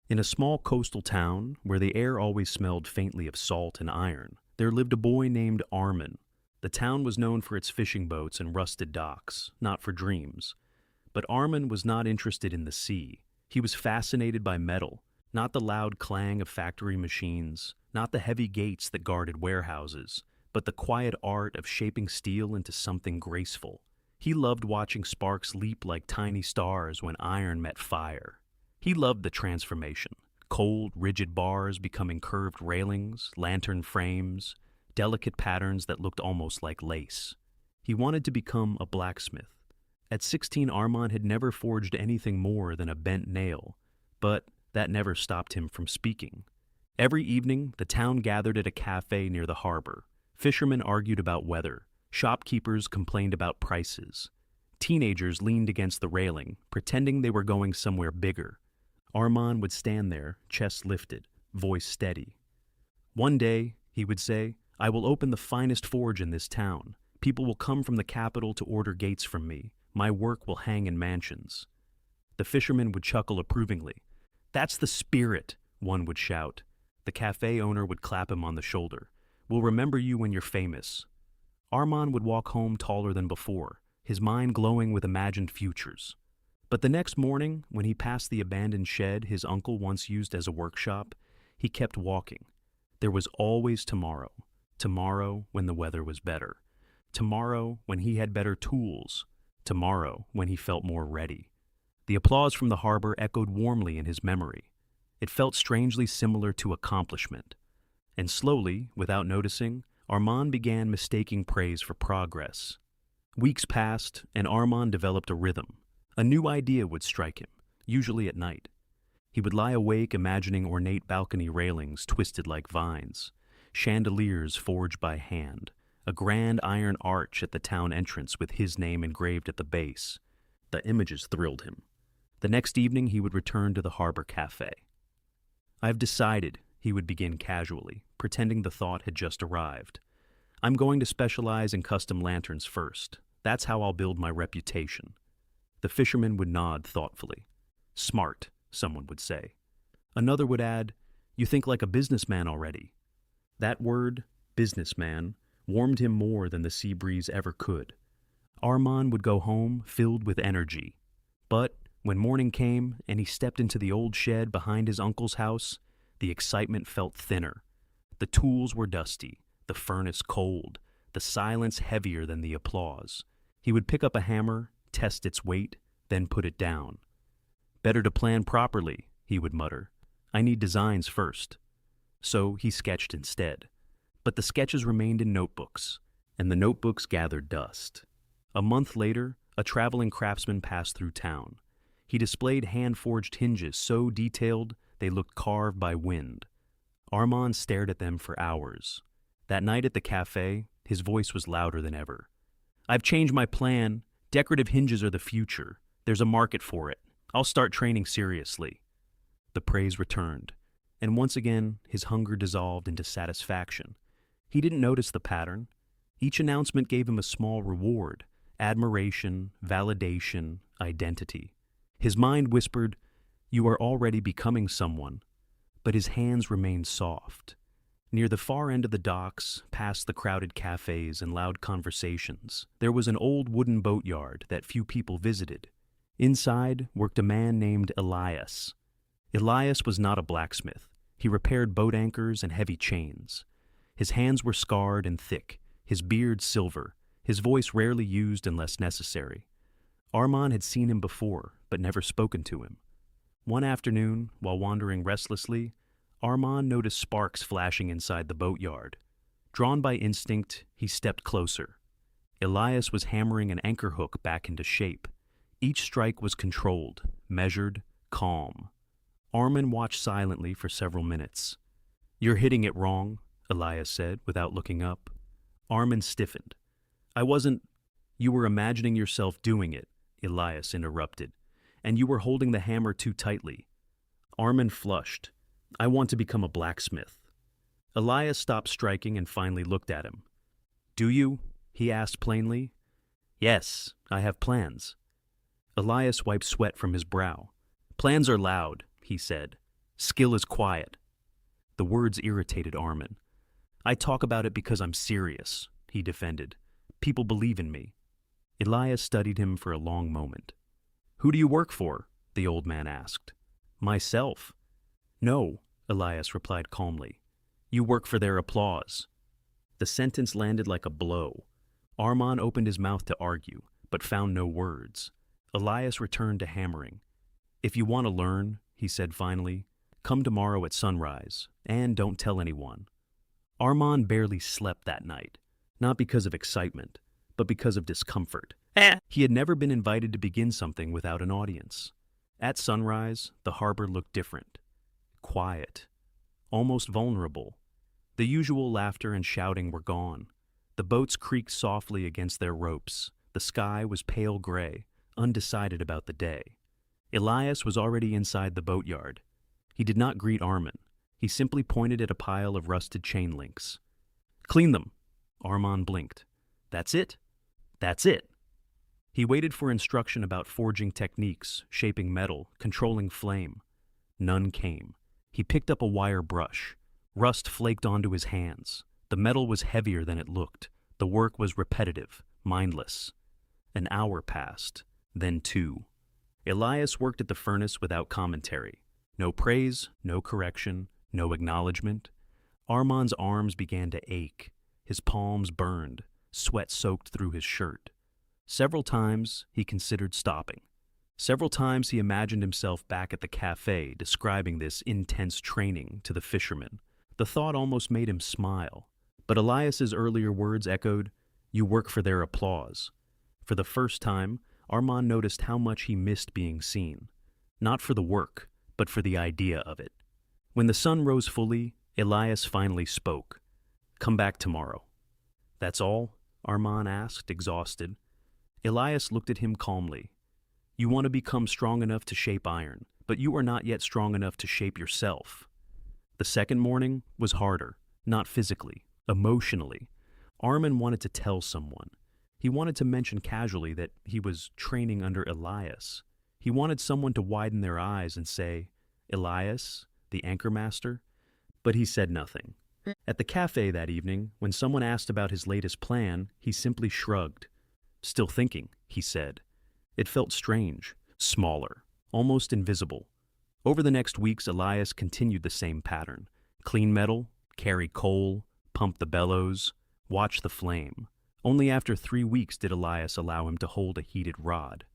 In a small coastal town, where the air always smelled faintly of salt and iron, there lived a boy named Armin. The town was known for its fishing boats and rusted docks, not for dreams. But Armin was not interested in the sea. He was fascinated by metal, not the loud clang of factory machines, not the heavy gates that guarded warehouses, but the quiet art of shaping steel into something graceful. He loved watching sparks leap like tiny stars when iron met fire. He loved the transformation, cold, rigid bars becoming curved railings, lantern frames, delicate patterns that looked almost like lace. He wanted to become a blacksmith. At 16, Armand had never forged anything more than a bent nail, but that never stopped him from speaking. Every evening, the town gathered at a café near the harbor. Fishermen argued about weather. Shopkeepers complained about prices. Teenagers leaned against the railing, pretending they were going somewhere bigger. Armand would stand there, chest lifted, voice steady. "One day," he would say, "I will open the finest forge in this town. People will come from the capital to order gates from me. My work will hang in mansions." The fishermen would chuckle approvingly. "That's the spirit," one would shout. The cafe owner would clap him on the shoulder. "We'll remember you when you're famous." Armand would walk home taller than before, his mind glowing with imagined futures. But the next morning, when he passed the abandoned shed his uncle once used as a workshop, he kept walking. There was always tomorrow. Tomorrow when the weather was better. Tomorrow when he had better tools. Tomorrow when he felt more ready. The applause from the harbor echoed warmly in his memory. It felt strangely similar to accomplishment. And slowly, without noticing, Armand began mistaking praise for progress. Weeks passed, and Armand developed a rhythm. A new idea would strike him, usually at night. He would lie awake imagining ornate balcony railings twisted like vines, chandeliers forged by hand, a grand iron arch at the town entrance with his name engraved at the base. The images thrilled him. The next evening he would return to the harbor cafe. "I've decided," he would begin casually, pretending the thought had just arrived. "I'm going to specialize in custom lanterns first. That's how I'll build my reputation." The fisherman would nod thoughtfully. "Smart," someone would say. Another would add, "You think like a businessman already." That word, businessman, warmed him more than the sea breeze ever could. Armand would go home filled with energy. But when morning came and he stepped into the old shed behind his uncle's house, the excitement felt thinner. The tools were dusty, the furnace cold, the silence heavier than the applause. He would pick up a hammer, test its weight, then put it down. "Better to plan properly," he would mutter. "I need designs first." So he sketched instead. But the sketches remained in notebooks, and the notebooks gathered dust. A month later, a traveling craftsman passed through town. He displayed hand-forged hinges so detailed they looked carved by wind. Armand stared at them for hours. That night at the cafe, his voice was louder than ever. "I've changed my plan. Decorative hinges are the future. There's a market for it. I'll start training seriously." The praise returned, and once again his hunger dissolved into satisfaction. He didn't notice the pattern. Each announcement gave him a small reward: admiration, validation, identity. His mind whispered, "You are already becoming someone," but his hands remained soft. Near the far end of the docks, past the crowded cafes and loud conversations, there was an old wooden boatyard that few people visited. Inside worked a man named Elias. Elias was not a blacksmith. He repaired boat anchors and heavy chains. His hands were scarred and thick, his beard silver, his voice rarely used unless necessary. Armand had seen him before, but never spoken to him. One afternoon, while wandering restlessly, Armand noticed sparks flashing inside the boatyard. Drawn by instinct, he stepped closer. Elias was hammering an anchor hook back into shape. Each strike was controlled, measured, calm. Armand watched silently for several minutes. "You're hitting it wrong," Elias said, without looking up. Armand stiffened. "I wasn't—" "You were imagining yourself doing it," Elias interrupted, "and you were holding the hammer too tightly." Armand flushed. "I want to become a blacksmith." Elias stopped striking and finally looked at him. "Do you?" he asked plainly. "Yes, I have plans." Elias wiped sweat from his brow. "Plans are loud," he said. Skill is quiet. The words irritated Armin. I talk about it because I'm serious, he defended. People believe in me. Elias studied him for a long moment. Who do you work for? The old man asked. Myself. No, Elias replied calmly. You work for their applause. The sentence landed like a blow. Armand opened his mouth to argue, but found no words. Elias returned to hammering. If you want to learn, he said finally, come tomorrow at sunrise, and don't tell anyone. Armand barely slept that night, not because of excitement, but because of discomfort. He had never been invited to begin something without an audience. At sunrise, the harbor looked different. Quiet. Almost vulnerable. The usual laughter and shouting were gone. The boats creaked softly against their ropes. The sky was pale gray, undecided about the day. Elias was already inside the boatyard. He did not greet Armin. He simply pointed at a pile of rusted chain links. Clean them. Armand blinked. That's it? That's it. He waited for instruction about forging techniques, shaping metal, controlling flame. None came. He picked up a wire brush. Rust flaked onto his hands. The metal was heavier than it looked. The work was repetitive, mindless. An hour passed, then 2. Elias worked at the furnace without commentary. No praise, no correction, no acknowledgement. Armand's arms began to ache. His palms burned. Sweat soaked through his shirt. Several times he considered stopping. Several times he imagined himself back at the café describing this intense training to the fishermen. The thought almost made him smile. But Elias's earlier words echoed, "You work for their applause." For the first time, Armand noticed how much he missed being seen. Not for the work, but for the idea of it. When the sun rose fully, Elias finally spoke. "Come back tomorrow." "That's all?" Armand asked, exhausted. Elias looked at him calmly. "You want to become strong enough to shape iron, but you are not yet strong enough to shape yourself." The second morning was harder, not physically, emotionally. Armin wanted to tell someone. He wanted to mention casually that he was training under Elias. He wanted someone to widen their eyes and say, "Elias, the anchor master?" But he said nothing. At the cafe that evening, when someone asked about his latest plan, he simply shrugged. "Still thinking," he said. It felt strange, smaller, almost invisible. Over the next weeks, Elias continued the same pattern. Clean metal, carry coal, pump the bellows, watch the flame. Only after 3 weeks did Elias allow him to hold a heated rod.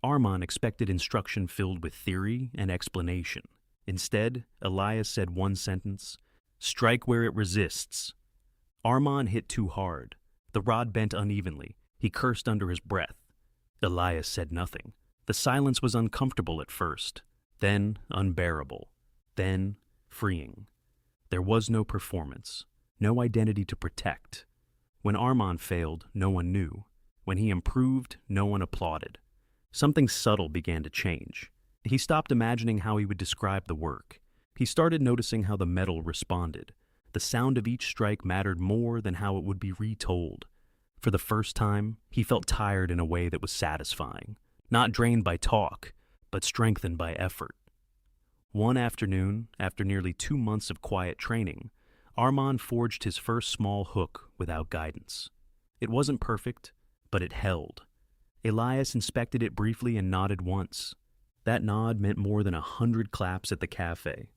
Armand expected instruction filled with theory and explanation. Instead, Elias said one sentence, "Strike where it resists." Armand hit too hard. The rod bent unevenly. He cursed under his breath. Elias said nothing. The silence was uncomfortable at first, then unbearable, then freeing. There was no performance, no identity to protect. When Armand failed, no one knew. When he improved, no one applauded. Something subtle began to change. He stopped imagining how he would describe the work. He started noticing how the metal responded. The sound of each strike mattered more than how it would be retold. For the first time, he felt tired in a way that was satisfying. Not drained by talk, but strengthened by effort. One afternoon, after nearly 2 months of quiet training, Armand forged his first small hook without guidance. It wasn't perfect, but it held. Elias inspected it briefly and nodded once. That nod meant more than 100 claps at the cafe.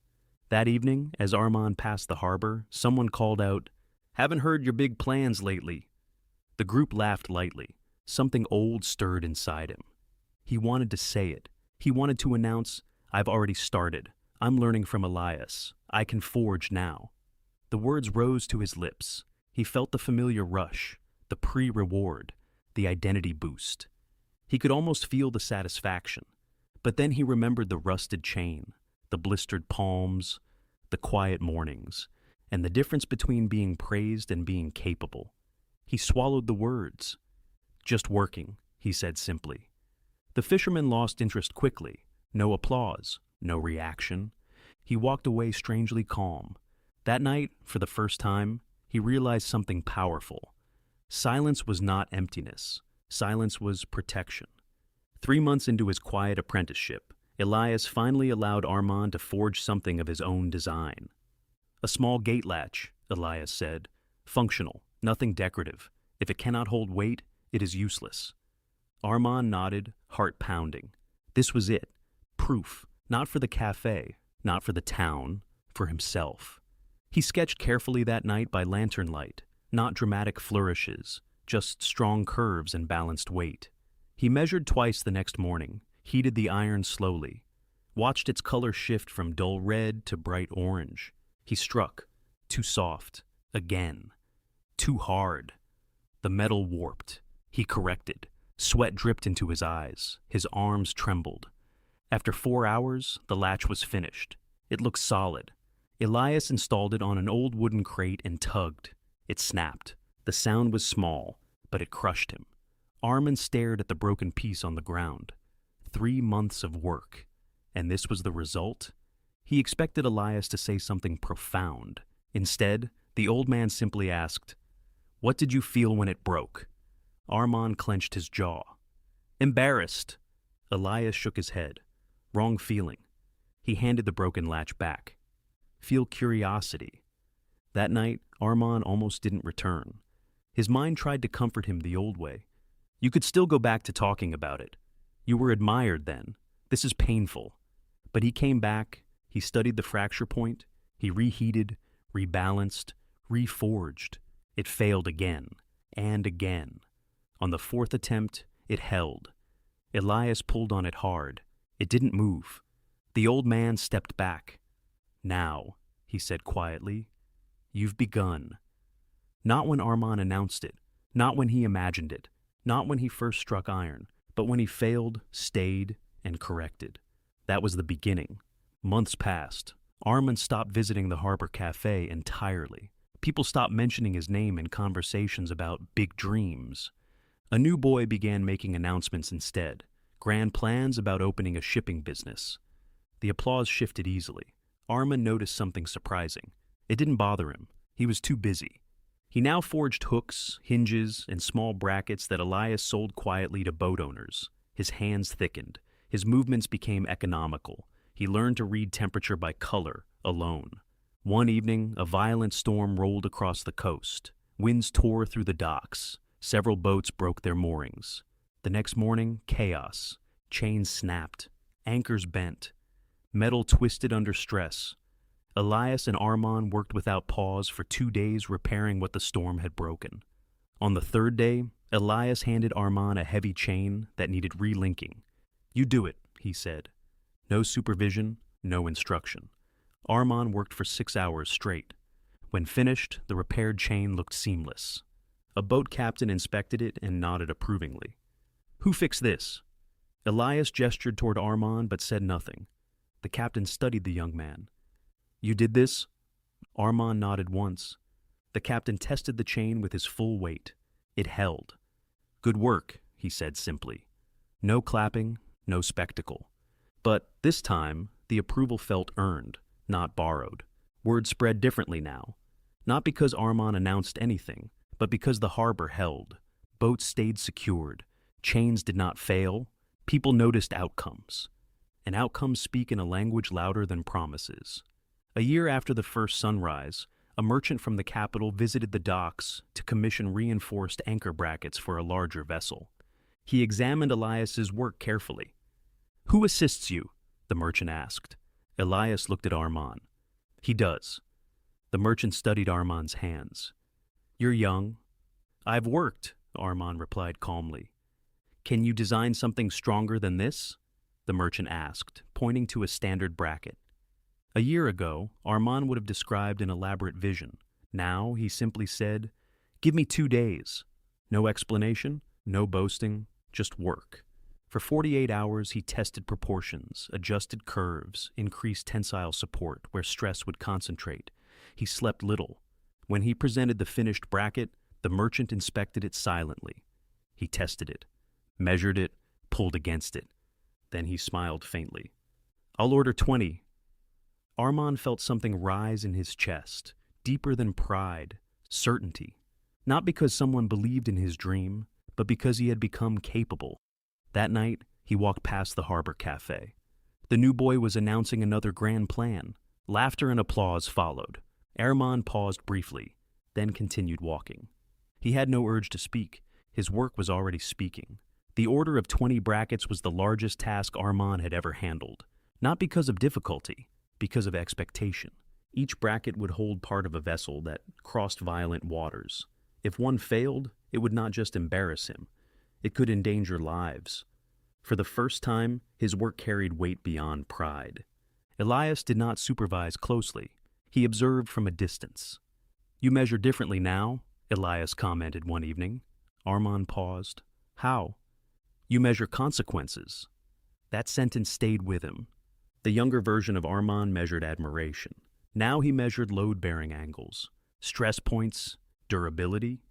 That evening, as Armand passed the harbor, someone called out, "Haven't heard your big plans lately." The group laughed lightly. Something old stirred inside him. He wanted to say it. He wanted to announce, "I've already started. I'm learning from Elias. I can forge now." The words rose to his lips. He felt the familiar rush, the pre-reward, the identity boost. He could almost feel the satisfaction. But then he remembered the rusted chain, the blistered palms, the quiet mornings, and the difference between being praised and being capable. He swallowed the words. "Just working," he said simply. The fisherman lost interest quickly. No applause, no reaction. He walked away strangely calm. That night, for the first time, he realized something powerful. Silence was not emptiness. Silence was protection. 3 months into his quiet apprenticeship, Elias finally allowed Armand to forge something of his own design. A small gate latch, Elias said. Functional, nothing decorative. If it cannot hold weight, it is useless. Armand nodded, heart pounding. This was it. Proof, not for the café, not for the town, for himself. He sketched carefully that night by lantern light, not dramatic flourishes, just strong curves and balanced weight. He measured twice the next morning, heated the iron slowly, watched its color shift from dull red to bright orange. He struck. Too soft. Again. Too hard. The metal warped. He corrected. Sweat dripped into his eyes. His arms trembled. After 4 hours, the latch was finished. It looked solid. Elias installed it on an old wooden crate and tugged. It snapped. The sound was small, but it crushed him. Armand stared at the broken piece on the ground. 3 months of work. And this was the result? He expected Elias to say something profound. Instead, the old man simply asked, "What did you feel when it broke?" Armand clenched his jaw. "Embarrassed." Elias shook his head. "Wrong feeling." He handed the broken latch back. "Feel curiosity." That night, Armand almost didn't return. His mind tried to comfort him the old way. "You could still go back to talking about it. You were admired then. This is painful." But he came back, he studied the fracture point, he reheated, rebalanced, reforged. It failed again, and again. On the 4th attempt, it held. Elias pulled on it hard. It didn't move. The old man stepped back. "Now," he said quietly, "you've begun." Not when Armand announced it, not when he imagined it, not when he first struck iron, but when he failed, stayed, and corrected. That was the beginning. Months passed. Armand stopped visiting the Harbor Café entirely. People stopped mentioning his name in conversations about big dreams. A new boy began making announcements instead, grand plans about opening a shipping business. The applause shifted easily. Armand noticed something surprising. It didn't bother him. He was too busy. He now forged hooks, hinges, and small brackets that Elias sold quietly to boat owners. His hands thickened. His movements became economical. He learned to read temperature by color, alone. One evening, a violent storm rolled across the coast. Winds tore through the docks. Several boats broke their moorings. The next morning, chaos. Chains snapped. Anchors bent. Metal twisted under stress. Elias and Armand worked without pause for 2 days repairing what the storm had broken. On the 3rd day, Elias handed Armand a heavy chain that needed relinking. "You do it," he said. No supervision, no instruction. Armand worked for 6 hours straight. When finished, the repaired chain looked seamless. A boat captain inspected it and nodded approvingly. "Who fixed this?" Elias gestured toward Armand but said nothing. The captain studied the young man. "You did this?" Armand nodded once. The captain tested the chain with his full weight. It held. "Good work," he said simply. No clapping, no spectacle. But this time, the approval felt earned, not borrowed. Word spread differently now. Not because Armand announced anything, but because the harbor held. Boats stayed secured. Chains did not fail. People noticed outcomes. And outcomes speak in a language louder than promises. A year after the first sunrise, a merchant from the capital visited the docks to commission reinforced anchor brackets for a larger vessel. He examined Elias's work carefully. "Who assists you?" the merchant asked. Elias looked at Armand. "He does." The merchant studied Armand's hands. "You're young." "I've worked," Armand replied calmly. "Can you design something stronger than this?" the merchant asked, pointing to a standard bracket. A year ago, Armand would have described an elaborate vision. Now, he simply said, "Give me 2 days." No explanation, no boasting, just work. For 48 hours, he tested proportions, adjusted curves, increased tensile support where stress would concentrate. He slept little. When he presented the finished bracket, the merchant inspected it silently. He tested it, measured it, pulled against it. Then he smiled faintly. "I'll order 20. Armand felt something rise in his chest, deeper than pride, certainty. Not because someone believed in his dream, but because he had become capable. That night, he walked past the Harbor Café. The new boy was announcing another grand plan. Laughter and applause followed. Armand paused briefly, then continued walking. He had no urge to speak. His work was already speaking. The order of 20 brackets was the largest task Armand had ever handled. Not because of difficulty, because of expectation. Each bracket would hold part of a vessel that crossed violent waters. If one failed, it would not just embarrass him. It could endanger lives. For the first time, his work carried weight beyond pride. Elias did not supervise closely. He observed from a distance. "You measure differently now," Elias commented one evening. Armand paused. "How?" "You measure consequences." That sentence stayed with him. The younger version of Armand measured admiration. Now he measured load-bearing angles, stress points, durability.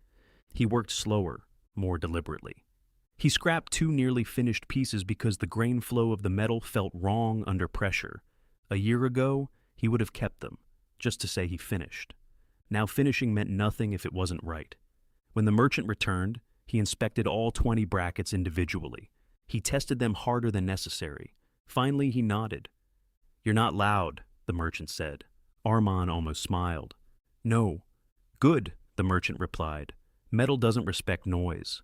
He worked slower, more deliberately. He scrapped 2 nearly finished pieces because the grain flow of the metal felt wrong under pressure. A year ago, he would have kept them, just to say he finished. Now finishing meant nothing if it wasn't right. When the merchant returned, he inspected all 20 brackets individually. He tested them harder than necessary. Finally, he nodded. "You're not loud," the merchant said. Armand almost smiled. "No." "Good," the merchant replied. "Metal doesn't respect noise."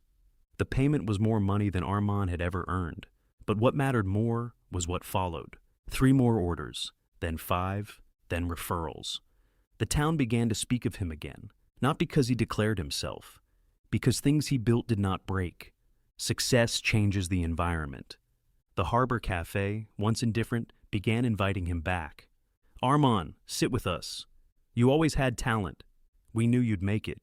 The payment was more money than Armand had ever earned. But what mattered more was what followed. 3 more orders, then 5, then referrals. The town began to speak of him again, not because he declared himself, because things he built did not break. Success changes the environment. The harbor café, once indifferent, began inviting him back. "Armand, sit with us. You always had talent. We knew you'd make it."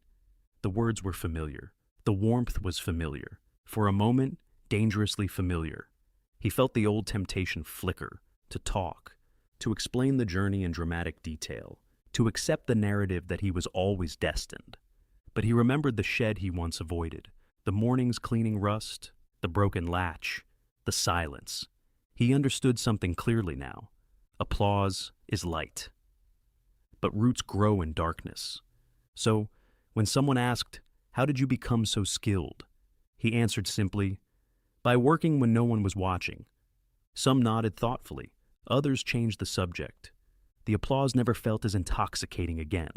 The words were familiar. The warmth was familiar. For a moment, dangerously familiar. He felt the old temptation flicker, to talk, to explain the journey in dramatic detail, to accept the narrative that he was always destined. But he remembered the shed he once avoided, the mornings cleaning rust, the broken latch, the silence. He understood something clearly now. Applause is light. But roots grow in darkness. So, when someone asked, "How did you become so skilled?" he answered simply, "By working when no one was watching." Some nodded thoughtfully. Others changed the subject. The applause never felt as intoxicating again,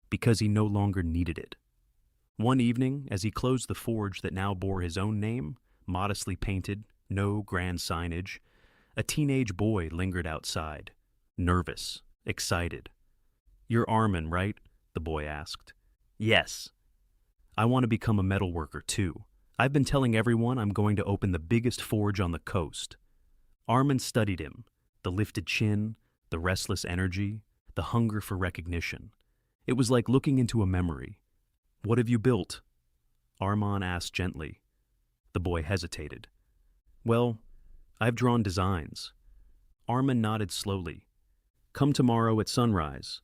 because he no longer needed it. One evening, as he closed the forge that now bore his own name, modestly painted, no grand signage, a teenage boy lingered outside, nervous, excited. "You're Armin, right?" the boy asked. "Yes." "I want to become a metal worker, too. I've been telling everyone I'm going to open the biggest forge on the coast." Armin studied him, the lifted chin, the restless energy, the hunger for recognition. It was like looking into a memory. "What have you built?" Armand asked gently. The boy hesitated. "Well, I've drawn designs." Armand nodded slowly. "Come tomorrow at sunrise."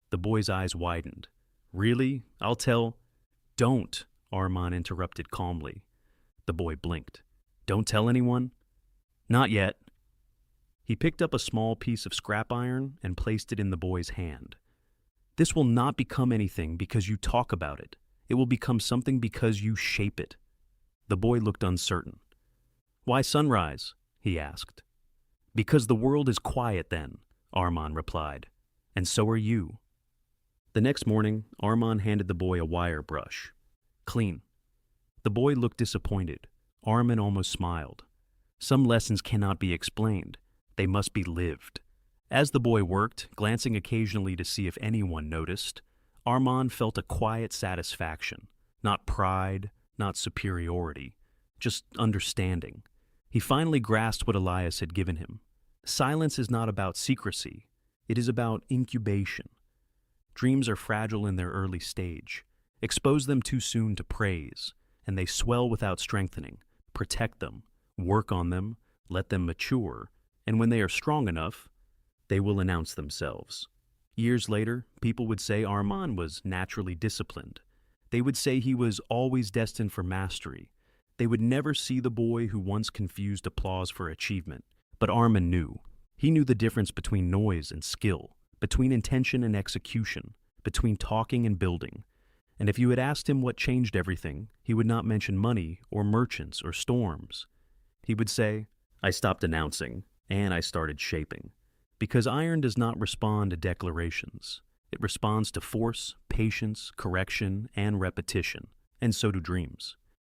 The boy's eyes widened. "Really? I'll tell—" "Don't," Armand interrupted calmly. The boy blinked. "Don't tell anyone?" "Not yet." He picked up a small piece of scrap iron and placed it in the boy's hand. "This will not become anything because you talk about it. It will become something because you shape it." The boy looked uncertain. "Why sunrise?" he asked. "Because the world is quiet then," Armand replied. "And so are you." The next morning, Armand handed the boy a wire brush. "Clean." The boy looked disappointed. Armand almost smiled. Some lessons cannot be explained. They must be lived. As the boy worked, glancing occasionally to see if anyone noticed, Armand felt a quiet satisfaction. Not pride, not superiority, just understanding. He finally grasped what Elias had given him. Silence is not about secrecy. It is about incubation. Dreams are fragile in their early stage. Expose them too soon to praise, and they swell without strengthening. Protect them, work on them, let them mature, and when they are strong enough, they will announce themselves. Years later, people would say Armand was naturally disciplined. They would say he was always destined for mastery. They would never see the boy who once confused applause for achievement. But Armand knew. He knew the difference between noise and skill, between intention and execution, between talking and building. And if you had asked him what changed everything, he would not mention money or merchants or storms. He would say, "I stopped announcing. And I started shaping. Because iron does not respond to declarations. It responds to force, patience, correction, and repetition. And so do dreams.